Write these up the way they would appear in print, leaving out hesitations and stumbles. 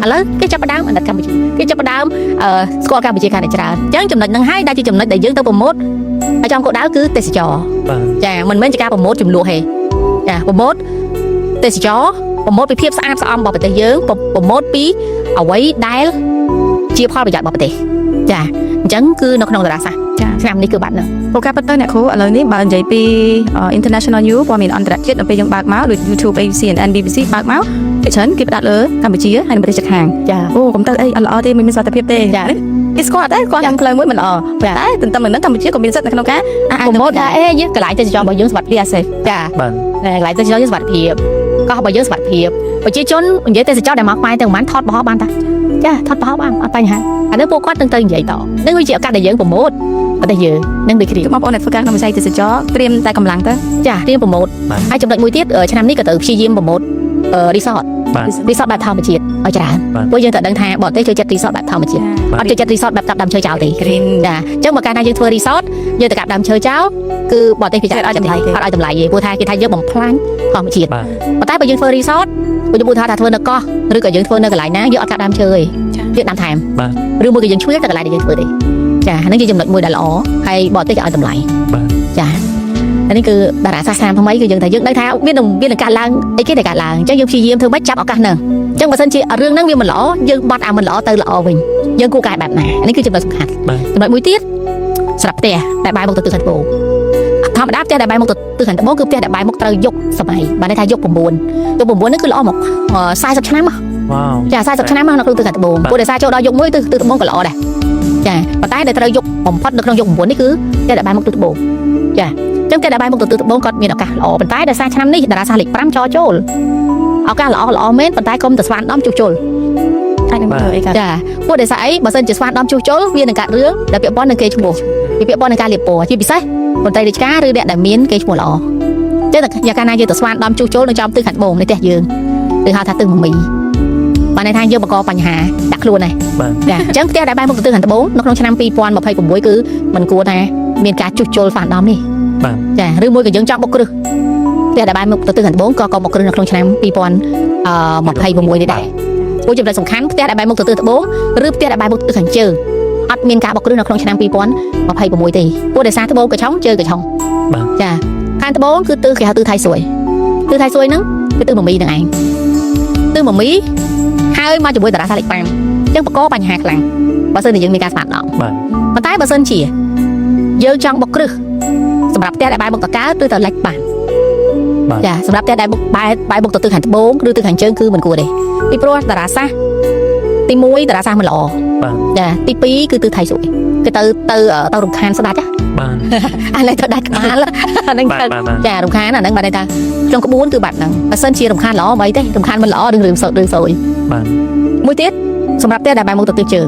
ឥឡូវគេចាប់ផ្ដើមអាណិតកម្ពុជាគេចាប់ផ្ដើមស្គាល់កម្ពុជាកាន់តែច្រើនអញ្ចឹងចំណុចហ្នឹងហើយដែលជាចំណុចដែលយើងទៅប្រម៉ូទឲ្យចំគោលដៅគឺទេសចរចាមិនមែនជាការប្រម៉ូទចំនួនទេចាប្រម៉ូទទេសចរប្រម៉ូទពីភាពស្អាតស្អំរបស់ប្រទេសយើងប្រម៉ូទពីអ្វីដែលជាផលប្រយោជន៍របស់ប្រទេសចាអញ្ចឹងគឺនៅក្នុងតារាសាស្ត្រចាឆ្នាំនេះគឺបាត់ហ្នឹងព្រោះការពិតទៅអ្នកគ្រូឥឡូវនេះបើនិយាយពី international news ព័ត៌មានអន្តរជាតិដល់ពេលយើងបើកមកដូច YouTube CNN BBC បើកមកគេច្រើនគេផ្ដោតលើកម្ពុជាហើយនៅប្រទេសជិតខាងចាអូកុំទៅអីអត់ល្អទេមិនមានសុខភាពទេចាគេស្គាល់តែគាត់យ៉ាងផ្លូវមួយមិនល្អតែទន្ទឹមនឹងហ្នឹងកម្ពុជាក៏មានសិទ្ធិនៅក្នុងការប្រម៉ូទថាយើងកន្លែងទេសចររបស់យើងសុខភាពសេចាបាទកន្លែងទេសចរយើងសុខភាពកោះរបស់យើងសុខភាពប្រជាជននិយាយទេសចរដែលមកខ្មែរទៅមិនថតបោះបានតាចាថតបោះបានអត់បញ្ហាអានេះពួកគាត់ទៅនិយាយតនឹងវាជាឱកាសដែលយើងប្រម៉ូទប្រទេសយើងនឹងដូចគ្នាបងប្អូនអ្នកធ្វើការក្នុងវិស័យទេសចរត្រៀមតែកម្លាំងទៅចាត្រៀមប្រម៉ូទហើយចំណុចមួយទៀតឆ្នាំនេះក៏ទៅព្យាយាមប្រម៉ូទរីសតបែបធម្មជាតិឲ្យច្រើនព្រោះយើងត្រូវដឹងថាបរទេសចូលចិត្តរីសតបែបធម្មជាតិអត់ចូលចិត្តរីសតបែបកាប់ដើមឈើចោលទេចាអញ្ចឹងបើកាលណាយើងធ្វើរីសតយើងទៅកាប់ដើមឈើចោលគឺបរទេសគេចាត់អត់ឲ្យតម្លៃទេព្រោះថាគេថាយើងបំផ្លាញធម្មជាតិប៉ុន្តែបើយើងធ្វើរីសតបើយើងថាធ្វើនៅកោះឬក៏យើងធ្វើនៅកន្លែងណាយើងអត់កាប់ដើមឈើទេយើងដាំថែមឬមួយក៏យើងឆ្វៀលទៅកន្លែងដែលយើងធ្វើទេចាហ្នឹងជាចំណុចមួយដែលល្អហើយបរទេសគេឲ្យតម្លៃចានេះគឺតារាសាស្ត្រថ្មីគឺយើងថាយើងដឹងថាមាននឹងការឡើងអីគេតែការឡើងអញ្ចឹងយើងព្យាយាមធ្វើម៉េចចាប់ឱកាសហ្នឹងអញ្ចឹងបើសិនជារឿងហ្នឹងវាមិនល្អយើងបត់អាមិនល្អទៅល្អវិញយើងគួរកែបែបណានេះគឺចំណុចសំខាន់ចំណុចមួយទៀតសម្រាប់ផ្ទះដែលបែរមុខទៅទិសខាងត្បូងធម្មតាផ្ទះដែលបែរមុខទៅទិសខាងត្បូងគឺផ្ទះដែលបែរមុខត្រូវយកសម័យបានន័យថាយក9នេះគឺល្អមក40ឆ្នាំចា40ឆ្នាំមកនៅក្នុងទិសខាងត្បូងព្រោះដោយសារចូលដល់យក1ទិសត្បូងក៏ល្អដែរចាប៉ុន្តែដែលត្រូវយកបំផុតនៅក្នុងយក9នេះគឺផ្ទះដែលបែរមុខទៅត្បូងចាចឹងគេដែលបែរមុខទៅទិសត្បូងគាត់មានឱកាសល្អប៉ុន្តែដោយសារឆ្នាំនេះតារាសាស្ត្រលេខ5ចរចូលឱកាសល្អមែនប៉ុន្តែកុំទៅស្វានដំជួសជុលអាចនឹងធ្វើអីចាព្រោះដោយសារអីបើសិនជាស្វានដំជួសជុលវានឹងកាត់រឿងដែលពាក់ព័ន្ធនឹងគេឈ្មោះវាពាក់ព័ន្ធនឹងការលាបពណ៌ជាពិសេសមន្ត្រីរាជការឬអ្នកដែលមានគេឈ្មោះល្អចឹងតែយ៉ាងកាលណាយើងទៅស្វានដំជួសជុលនៅចំទិសខាងត្បូងនៃផ្ទះយើងគឺហៅថាទិសមមីបានន័យថាយើងបង្កបញ្ហាដាក់ខ្លួនដែរចាអញ្ចឹងផ្ទះដែលបែរមុខទៅទិសខាងត្បូងនៅក្នុងឆ្នាំ2026គឺមិនគួរថាមានការជួសជុលស្វានដំនេះចាឬមួយក៏យើងចង់បុកគ្រឹះផ្ទះដែលបែរមុខទៅទិសខាងត្បូងក៏បុកគ្រឹះនៅក្នុងឆ្នាំ2026នេះដែរព្រោះចំណុចសំខាន់ផ្ទះដែលបែរមុខទៅទិសត្បូងឬផ្ទះដែលបែរមុខទៅខាងជើងអត់មានការបុកគ្រឹះនៅក្នុងឆ្នាំ2026ទេព្រោះដោយសារត្បូងកញ្ឆុងជើងកញ្ឆុងចាខាងត្បូងគឺទិសគេហៅទិសថៃសួយហ្នឹងគឺទិសមមីនឹងឯងទិសមមីហើយមកជាមួយតារាសាស្ត្រលេខ5អញ្ចឹងបង្កបញ្ហាខ្លាំងបើសិនជាយើងមានការស្មានដល់ប៉ុន្តែបើសិនជាយើងចង់បុកគ្រឹះសម្រាប់ផ្ទះដែលបែរមុខទៅកើតឬទៅលិចបានចាសម្រាប់ផ្ទះដែលបែរមុខទៅទិសខាងត្បូងឬទិសខាងជើងគឺមិនគួរទេពីព្រោះតារាសាស្ត្រទី1តារាសាស្ត្រមិនល្អចាទី2គឺទិសថៃសួយគេទៅរំខានស្ដាច់បាទអានេះទៅដាច់ក្បាលអាហ្នឹងចារំខានអាហ្នឹងបានន័យថាក្នុងក្បួនគឺបាត់ហ្នឹងបើសិនជារំខានល្អមិនអីទេរំខានមិនល្អរឿងសួយបាទមួយទៀតសម្រាប់ផ្ទះដែលបែរមុខទៅទិសជើង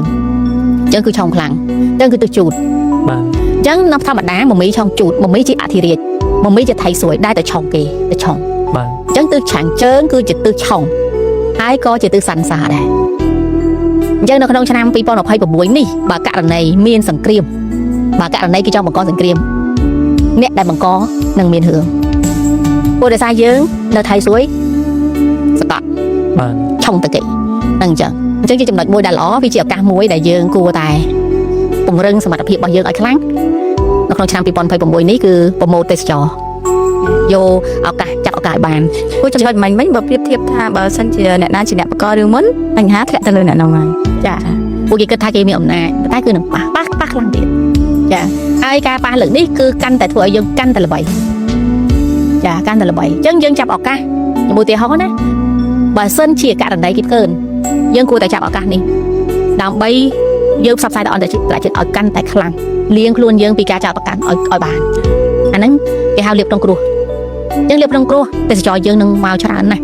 អញ្ចឹងគឺឆុងខ្លាំងអញ្ចឹងគឺទិសជូតបាទអញ្ចឹងនៅធម្មតាមមីឆុងជូតមមីជាអធិរាជមមីជាថៃសួយដែលទៅឆុងគេទៅឆុងបាទអញ្ចឹងទិសខាងជើងគឺជាទិសឆុងហើយក៏ជាទិសសាន់សាដែរអញ្ចឹងនៅក្នុងឆ្នាំ2026នេះបើករណីមានសង្គ្រាមបើករណីគេចង់បង្កសង្គ្រាមអ្នកដែលបង្កនឹងមានរឿងព្រោះដោយសារយើងនៅថៃសួយសកត់បាទឆុងទៅគេហ្នឹងអញ្ចឹងជាចំណុចមួយដែលល្អវាជាឱកាសមួយដែលយើងគួរតែពង្រឹងសមត្ថភាពរបស់យើងឲ្យខ្លាំងនៅក្នុងឆ្នាំ2026នេះគឺប្រម៉ូទទេសចរយកឱកាសចាប់ឱកាសឲ្យបានព្រោះចំណុចមិញបើប្រៀបធៀបថាបើសិនជាអ្នកណាជាអ្នកបង្ករឿងមុនបញ្ហាធ្លាក់ទៅលើអ្នកនោះហើយចាពួកគេគិតថាគេមានអំណាចតែគឺនឹងប៉ះខ្លាំងទៀតចាហើយការប៉ះលើកនេះគឺកាន់តែធ្វើឲ្យយើងកាន់តែល្បីចាកាន់តែល្បីអញ្ចឹងយើងចាប់ឱកាសមួយឧទាហរណ៍ណាបើសិនជាករណីគេកើនយើងគួរតែចាប់ឱកាសនេះដើម្បីយើងផ្សព្វផ្សាយដល់អន្តរជាតិឲ្យកាន់តែខ្លាំងលៀងខ្លួនយើងពីការចោទប្រកាន់ឲ្យបានអាហ្នឹងគេហៅលៀបក្នុងគ្រោះយើងលៀបក្នុងគ្រោះទេសចរយើងនឹងមកច្រើនណាស់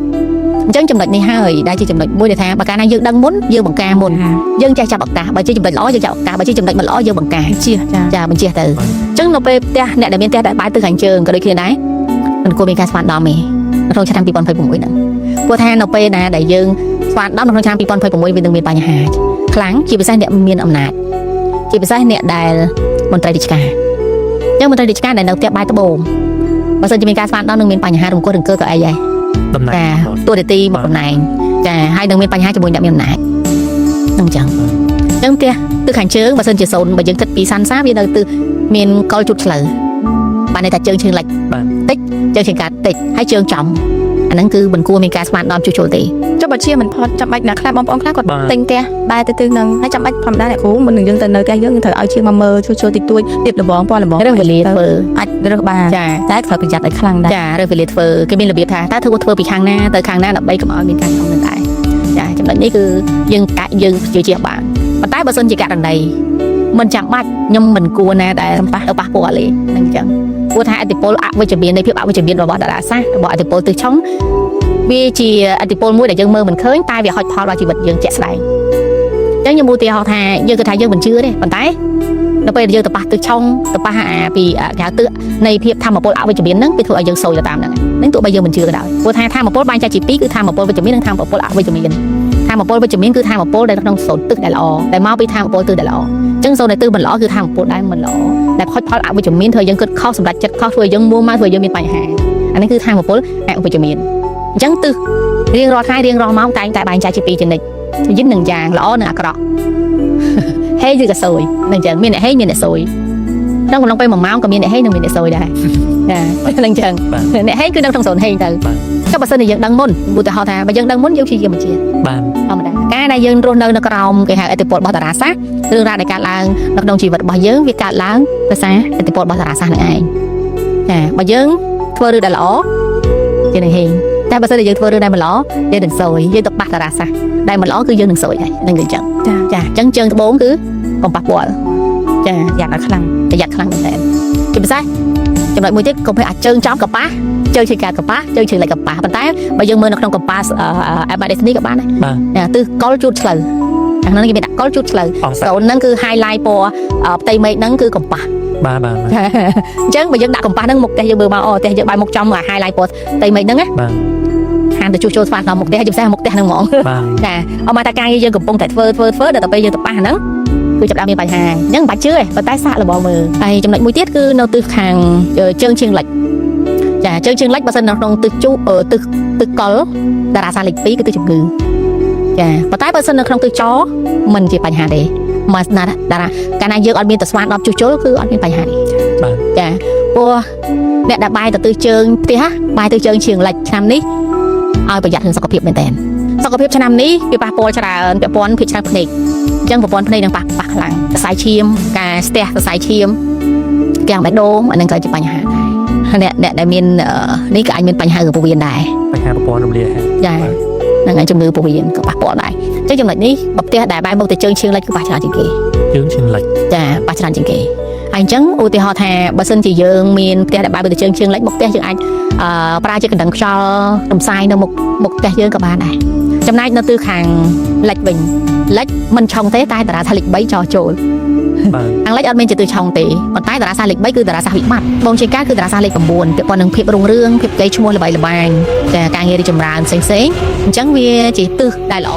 អញ្ចឹងចំណុចនេះហើយដែលជាចំណុចមួយដែលថាបើកាលណាយើងដឹងមុនយើងបង្ការមុនយើងចេះចាប់ឱកាសបើជាចំណុចល្អយើងចាប់ឱកាសបើជាចំណុចមិនល្អយើងបង្ការចាបញ្ជាទៅអញ្ចឹងនៅពេលផ្ទះអ្នកដែលមានផ្ទះដែលបែរទៅខាងជើងក៏ដូចគ្នាដែរមិនគួរមានការស្វានដំទេក្នុងឆ្នាំ2026ហ្នឹងព្រោះថានៅពេលណាដែលយើងស្វានដំនៅក្នុងឆ្នាំ2026វានឹងមានបញ្ហាខ្លាំងជាពិសេសអ្នកមានអំណាចជាពិសេសអ្នកដែលមន្ត្រីរាជការអញ្ចឹងមន្ត្រីរាជការដែលនៅផ្ទះបែរត្បូងបើសិនជាមានការស្វានដំនឹងមានបញ្ហារង្គោះរង្គើក៏អីដែរតំណែងតួនាទីមកតំណែងចាហើយនឹងមានបញ្ហាជាមួយអ្នកមានអំណាច នឹងចឹងផ្ទះទិសខាងជើងបើសិនជាសូនបើយើងគិតពីសានសាវានៅទិសមានកលជុតឆ្លូវបានន័យថាជើងឈើងលិចតិចជើងឈើងកាត់តិចហើយជើងចំអាហ្នឹងគឺមិនគួរមានការស្មានដំជួសជុលទេ ចុះបើជាមិនផុតចាំបាច់អ្នកខ្លះបងប្អូនខ្លះគាត់ទិញផ្ទះបែរទៅទិសហ្នឹងហើយចាំបាច់ធម្មតាអ្នកគ្រូមុននឹងយើងទៅនៅផ្ទះយើងត្រូវឲ្យជាងមកមើលជួសជុលតិចតួចទៀបលបងពណ៌លបង រើសវេលាធ្វើ អាចរើសបាន ចា តែត្រូវប្រយ័ត្នឲ្យខ្លាំងដែរ ចារើសវេលាធ្វើគេមានរបៀបថាតើធ្វើពីខាងណាទៅខាងណាដើម្បីកុំឲ្យមានការខំនឹងដែរចាចំណុចនេះគឺយើងជឿជាបានប៉ុន្តែបើសិនជាករណីមិនចាំបាច់ខ្ញុំមិនគួរណាដែលប៉ះពាល់ទេនឹងចឹងព្រោះថាអតិពលអវិជ្ជមាននៃភាពអវិជ្ជមានរបស់តារាសាស្ត្ររបស់អតិពលទិសឆុងវាជាអតិពលមួយដែលយើងមើលមិនឃើញតែវាហុចផលដល់ជីវិតយើងជាក់ស្ដែងអញ្ចឹងខ្ញុំឧទាហរណ៍ថាយើងគិតថាយើងមិនជឿទេប៉ុន្តែដល់ពេលយើងទៅប៉ះទិសឆុងទៅប៉ះពីគេហៅទិសនៃភាពធម្មពលអវិជ្ជមានហ្នឹងវាធ្វើឲ្យយើងសោយទៅតាមហ្នឹងហ្នឹងទោះបីយើងមិនជឿក៏ដោយព្រោះថាធម្មពលបែងចែកជាពីរគឺធម្មពលវិជ្ជមាននិងធម្មពលអវិជ្ជមានធម្មពលវិជ្ជមានគឺធម្មពលដែលក្នុងសូនទិសដែលល្អដែលមកពីធម្មពលទិសដែលល្អអញ្ចឹងសូនដែលទិសមិនល្អគឺធម្មពលដែលមិនល្អដែលហុចផលអវិជ្ជមានធ្វើយើងគិតខុសសម្រាប់ចិត្តខុសធ្វើយើងមួម៉ៅធ្វើយើងមានបញ្ហាអានេះគឺធម្មពលអវិជ្ជមានអញ្ចឹងទិសរៀងរាល់ថ្ងៃរៀងរាល់ម៉ោងតែបែងចែកជាពីរជានិច្ចយិននឹងយ៉ាងល្អនិងអាក្រក់ហេគឺក៏សួយនឹងអញ្ចឹងមានអ្នកហេមានអ្នកសួយក្នុងកំឡុងពេល1ម៉ោងក៏មានអ្នកហេនិងមានអ្នកសួយដែរចានឹងអញ្ចឹងអ្នកហេគឺនៅក្នុងសូនហេទៅចុះបើសិនជាយើងដឹងមុនឧទាហរណ៍ថាបើយើងដឹងមុនយើងព្យាយាមបញ្ជាបាទធម្មតាការដែលយើងរស់នៅក្រោមគេហៅឥទ្ធិពលរបស់តារាសាស្ត្ររឿងរ៉ាវដែលកើតឡើងនៅក្នុងជីវិតរបស់យើងវាកើតឡើងដោយសារឥទ្ធិពលរបស់តារាសាស្ត្រនឹងឯងចាបើយើងធ្វើរឿងដែលល្អយើងនឹងហេងតែបើសិនជាយើងធ្វើរឿងដែលមិនល្អយើងនឹងសួយយើងទៅប៉ះតារាសាស្ត្រដែលមិនល្អគឺយើងនឹងសួយដែរនឹងអញ្ចឹងចាអញ្ចឹងជើងត្បូងគឺកុំប៉ះពាល់ចាយ៉ាងឲ្យខ្លាំង ប្រយ័ត្នខ្លាំងមែនទែនជាពិសេសចំណុចមួយទៀតកុំឲ្យអាចជើងចំកប៉ះជើងឈើកាត់កប៉ះជើងឈើលិចកប៉ះប៉ុន្តែបើយើងមើលនៅក្នុងកប៉ាApp Destiny ក៏បានដែរទិសកលជូតឆ្លូវអាហ្នឹងគេមានដាក់កលជូតឆ្លូវសូនហ្នឹងគឺ highlight ពណ៌ផ្ទៃមេឃហ្នឹងគឺកប៉ះបាទអញ្ចឹងបើយើងដាក់កប៉ះហ្នឹងមុខផ្ទះយើងមើលមកផ្ទះយើងបែរមុខចំមក highlight ពណ៌ផ្ទៃមេឃហ្នឹងណាបាទខានទៅជួសជុលស្វាដល់មុខផ្ទះជាពិសេសមុខផ្ទះហ្នឹងហ្មងចាអមតាការយើងកំពុងតែធ្វើដល់ទៅពេលយើងទៅប៉ះហ្នឹងគឺចាប់បានមានបញ្ហាអញ្ចឹងមិនបាច់ជឿទេប៉ុន្តែសាកល្បងមើលហើយចំណុចមួយទៀតគឺនៅទិសខាងជើងឈៀងលិចចាជើងឈៀងលិចបើសិននៅក្នុងទិសទិសកលតារាសាស្ត្រលេខ2គឺទិសជំងឺចាប៉ុន្តែបើសិននៅក្នុងទិសចមិនជាបញ្ហាទេមកណាតារាកាលណាយើងអត់មានទៅស្វា10ជួសជុលគឺអត់មានបញ្ហាទេបាទចាព្រោះអ្នកដែលបាយទៅទិសជើងផ្ទះបាយទៅជើងឈៀងលិចឆ្នាំនេះឲ្យប្រយ័ត្នរឿងសុខភាពមែនតើសុខភាពឆ្នាំនេះវាប៉ះពាល់ច្រើនពាក់ព័ន្ធភាគច្រើនភ្នែកអញ្ចឹងប្រព័ន្ធភ្នែកនឹងប៉ះខ្លាំងសរសៃឈាមការស្ទះសរសៃឈាមកាំងបេះដូងអានឹងក៏ជាបញ្ហាដែរអ្នកដែលមាននេះក៏អាចមានបញ្ហាពោះវៀនដែរបញ្ហាប្រព័ន្ធរំលាយចាហ្នឹងហើយជំងឺពោះវៀនក៏ប៉ះពាល់ដែរអញ្ចឹងចំណុចនេះបើផ្ទះដែលបែរមុខទៅជើងឈៀងលិចគឺប៉ះច្រើនជាងគេជើងឈៀងលិចចាប៉ះច្រើនជាងគេហើយអញ្ចឹងឧទាហរណ៍ថាបើសិនជាយើងមានផ្ទះដែលបែរទៅជើងឈៀងលិចមុខផ្ទះយើងអាចប្រើជាកណ្ដឹងខ្យល់រំសាយនៅមុខផ្ទះយើងក៏បានដែរចំណែកនៅទិសខាងលិចវិញលិចមិនឆុងទេតែតារាសាស្ត្រលេខ3ចោះចូលខាងលិចអត់មានជាទិសឆុងទេប៉ុន្តែតារាសាស្ត្រលេខ3គឺតារាសាស្ត្រវិបត្តិបងជាងការគឺតារាសាស្ត្រលេខ9ពាក់ព័ន្ធនឹងភាពរុងរឿងភាពកេរ្តិ៍ឈ្មោះល្បីល្បាញចាការងាររីចម្រើនផ្សេងៗអញ្ចឹងវាជាទិសដែលល្អ